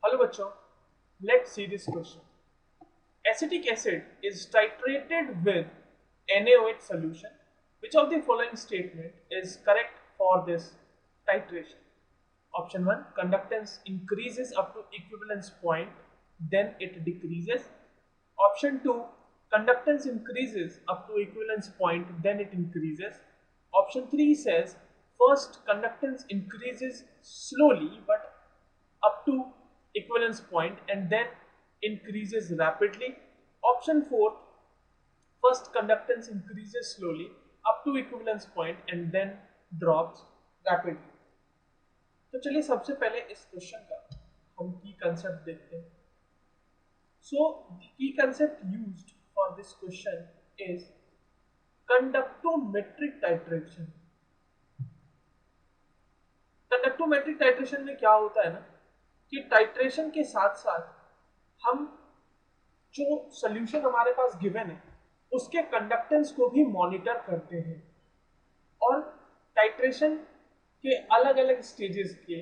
Hello bachcho, let's see this question. Acetic acid is titrated with NaOH solution. Which of the following statement is correct for this titration? Option 1, conductance increases up to equivalence point, then it decreases. Option 2, conductance increases up to equivalence point, then it increases. Option 3 says, first conductance increases slowly but up to equivalence point and then increases rapidly. Option 4, first conductance increases slowly up to equivalence point and then drops rapidly. तो चलिए सबसे पहले इस question का हम की concept देखते हैं. So the key concept used for this question is conductometric titration. Conductometric titration में क्या होता है ना कि टाइट्रेशन के साथ साथ हम जो सॉल्यूशन हमारे पास गिवन है उसके कंडक्टेंस को भी मॉनिटर करते हैं और टाइट्रेशन के अलग अलग स्टेजेस के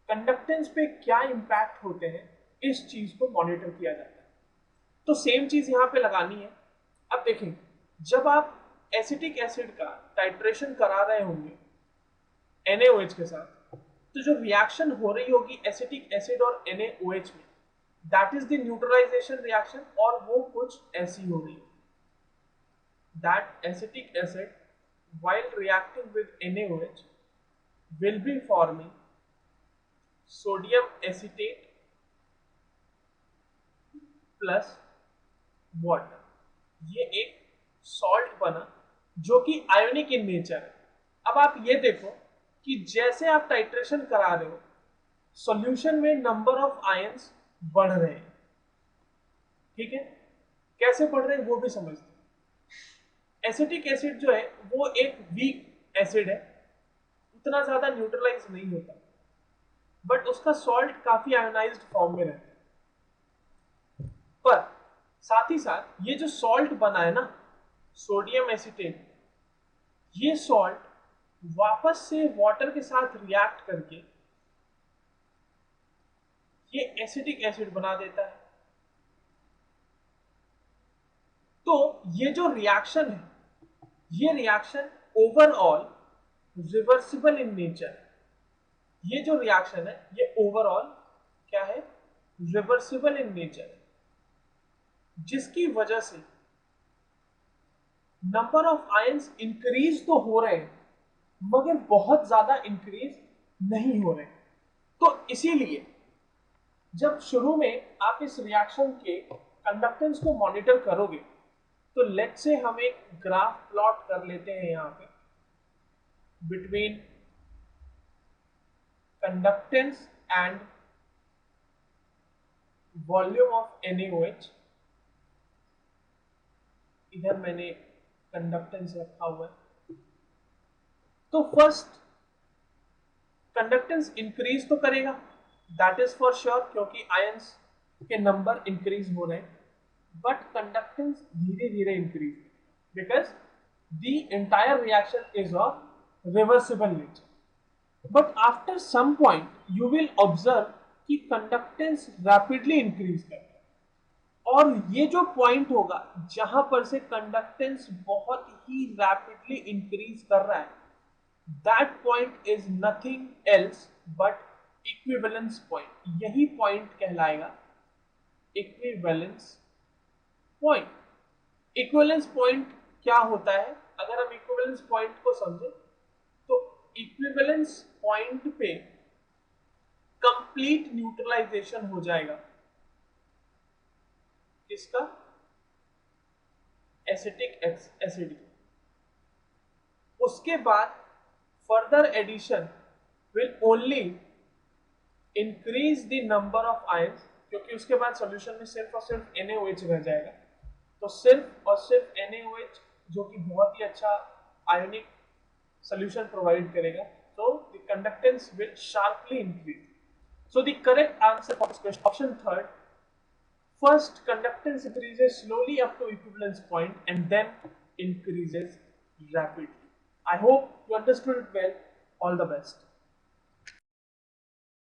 कंडक्टेंस पे क्या इंपैक्ट होते हैं इस चीज को मॉनिटर किया जाता है. तो सेम चीज यहाँ पे लगानी है. अब देखें, जब आप एसिटिक एसिड का टाइट्रेशन करा रहे होंगे NaOH के साथ, तो जो रिएक्शन हो रही होगी एसिटिक एसिड और NaOH में, that is the neutralization reaction और वो कुछ ऐसी हो रही है. That acetic acid while reacting with NaOH will be forming sodium acetate plus water. ये एक सॉल्ट बना जो कि आयोनिक इन नेचर है. अब आप ये देखो कि जैसे आप टाइट्रेशन करा रहे हो सॉल्यूशन में नंबर ऑफ आयंस बढ़ रहे हैं. ठीक है, कैसे बढ़ रहे हैं वो भी समझते हैं. एसिटिक एसिड जो है वो एक वीक एसिड है, उतना ज्यादा न्यूट्रलाइज नहीं होता, बट उसका सॉल्ट काफी आयोनाइज्ड फॉर्म में रहता है. पर साथ ही साथ ये जो सॉल्ट बना है ना सोडियम एसिटेट, ये सॉल्ट वापस से वाटर के साथ रिएक्ट करके ये एसिटिक एसिड बना देता है. तो ये जो रिएक्शन है ये reaction overall reversible in nature. ये जो रिएक्शन है ये ओवरऑल क्या है, रिवर्सिबल इन नेचर, जिसकी वजह से नंबर ऑफ आयंस इंक्रीज तो हो रहे हैं मगर बहुत ज्यादा इंक्रीज नहीं हो रहे. तो इसीलिए जब शुरू में आप इस रिएक्शन के कंडक्टेंस को मॉनिटर करोगे तो लेट्स से हम एक ग्राफ प्लॉट कर लेते हैं यहां पे between conductance and volume of NaOH. इधर मैंने कंडक्टेंस रखा हुआ है. तो फर्स्ट कंडक्टेंस इंक्रीज तो करेगा, दैट इज फॉर श्योर, क्योंकि आयंस के नंबर इंक्रीज हो रहे हैं, but conductance धीरे धीरे increase because the entire reaction is of reversible nature. But after some point you will observe कि conductance rapidly increase करता है और ये जो point होगा जहां पर से conductance बहुत ही rapidly increase कर रहा है, that point is nothing else but equivalence point. यही point कहलाएगा equivalence पॉइंट. इक्विवेलेंस पॉइंट क्या होता है? अगर हम इक्विवेलेंस पॉइंट को समझें तो इक्विवेलेंस पॉइंट पे कंप्लीट न्यूट्रलाइजेशन हो जाएगा किसका, एसिटिक एसिड की. उसके बाद further addition will only increase the number of ions, क्योंकि उसके बाद सॉल्यूशन में सिर्फ और सिर्फ NaOH रह जाएगा. तो सिर्फ और सिर्फ NaOH जो कि बहुत ही अच्छा आयोनिक सॉल्यूशन प्रोवाइड करेगा, तो the conductance will sharply increase. So the correct answer for this question option third, first conductance increases slowly up to equivalence point and then increases rapidly. I hope you understood it well. All the best.